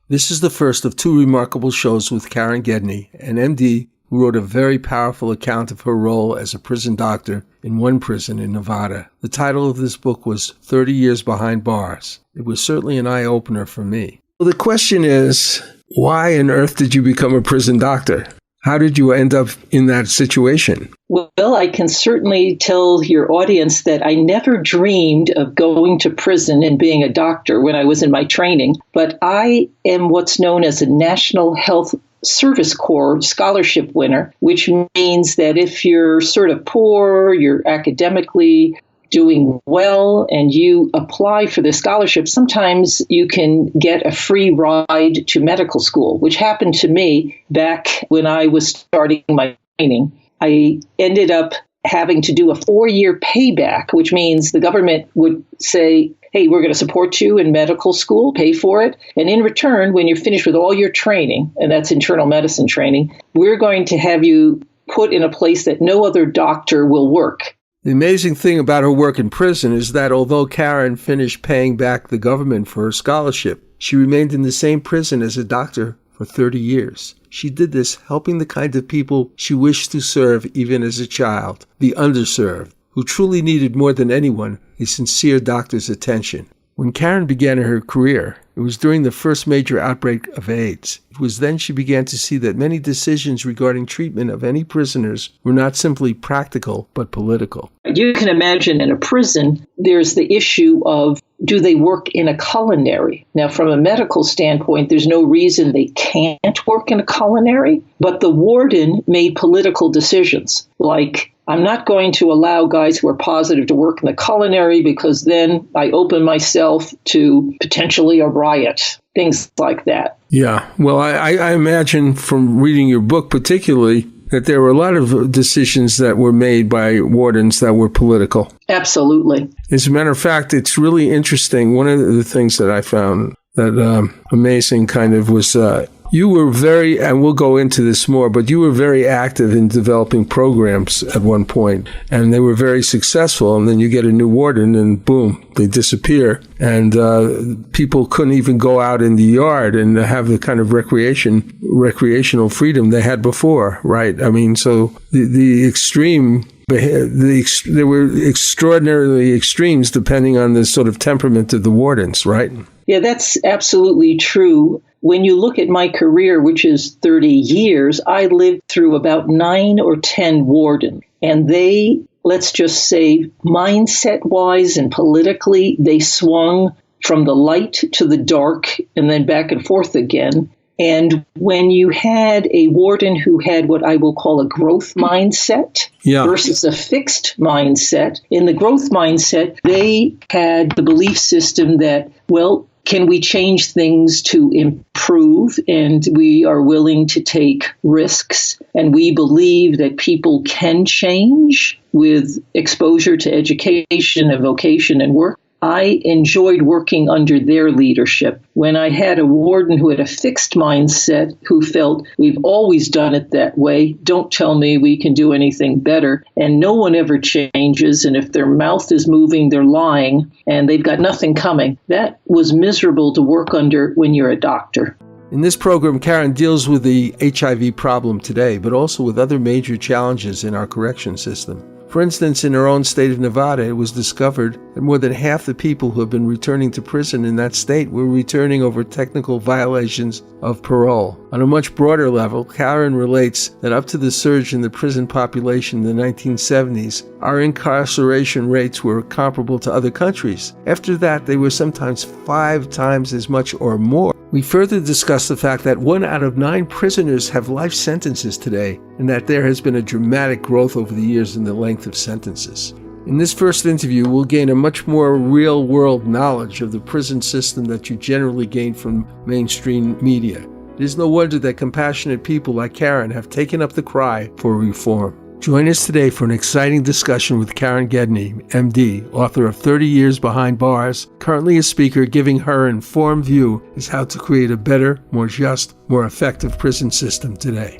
This is the first of two remarkable shows with Karen Gedney, an MD who wrote a very powerful account of her role as a prison doctor in one prison in Nevada. The title of this book was 30 Years Behind Bars. It was certainly an eye-opener for me. Well, the question is, why on earth did you become a prison doctor? How did you end up in that situation? Well, I can certainly tell your audience that I never dreamed of going to prison and being a doctor when I was in my training, but I am what's known as a National Health Service Corps scholarship winner, which means that if you're sort of poor, you're academically doing well, and you apply for the scholarship, sometimes you can get a free ride to medical school, which happened to me back when I was starting my training. I ended up having to do a 4-year payback, which means the government would say, hey, we're going to support you in medical school, pay for it. And in return, when you're finished with all your training, and that's internal medicine training, we're going to have you put in a place that no other doctor will work. The amazing thing about her work in prison is that although Karen finished paying back the government for her scholarship, she remained in the same prison as a doctor for 30 years. She did this helping the kind of people she wished to serve even as a child, the underserved, who truly needed more than anyone a sincere doctor's attention. When Karen began her career, it was during the first major outbreak of AIDS. It was then she began to see that many decisions regarding treatment of any prisoners were not simply practical, but political. You can imagine in a prison, there's the issue of, do they work in a culinary? Now, from a medical standpoint, there's no reason they can't work in a culinary, but the warden made political decisions, like, I'm not going to allow guys who are positive to work in the culinary because then I open myself to potentially a riot, things like that. Yeah, well, I imagine from reading your book particularly that there were a lot of decisions that were made by wardens that were political. Absolutely. As a matter of fact, it's really interesting. One of the things that I found that amazing kind of was you were very, and we'll go into this more, but you were very active in developing programs at one point, and they were very successful. And then you get a new warden, and boom, they disappear. And people couldn't even go out in the yard and have the kind of recreational freedom they had before, right? I mean, so the extreme. There were extraordinarily extremes depending on the sort of temperament of the wardens, right? Yeah, that's absolutely true. When you look at my career, which is 30 years, I lived through about 9 or 10 wardens. And they, let's just say, mindset-wise and politically, they swung from the light to the dark and then back and forth again. And when you had a warden who had what I will call a growth mindset versus a fixed mindset, in the growth mindset, they had the belief system that, well, can we change things to improve? And we are willing to take risks. And we believe that people can change with exposure to education and vocation and work. I enjoyed working under their leadership. When I had a warden who had a fixed mindset, who felt we've always done it that way, don't tell me we can do anything better, and no one ever changes, and if their mouth is moving, they're lying, and they've got nothing coming. That was miserable to work under when you're a doctor. In this program, Karen deals with the HIV problem today, but also with other major challenges in our correction system. For instance, in her own state of Nevada, it was discovered that more than half the people who have been returning to prison in that state were returning over technical violations of parole. On a much broader level, Karen relates that up to the surge in the prison population in the 1970s, our incarceration rates were comparable to other countries. After that, they were sometimes 5 times as much or more. We further discuss the fact that 1 out of 9 prisoners have life sentences today, and that there has been a dramatic growth over the years in the length of sentences. In this first interview, we'll gain a much more real-world knowledge of the prison system that you generally gain from mainstream media. It is no wonder that compassionate people like Karen have taken up the cry for reform. Join us today for an exciting discussion with Karen Gedney, MD, author of 30 Years Behind Bars, currently a speaker giving her informed view as how to create a better, more just, more effective prison system today.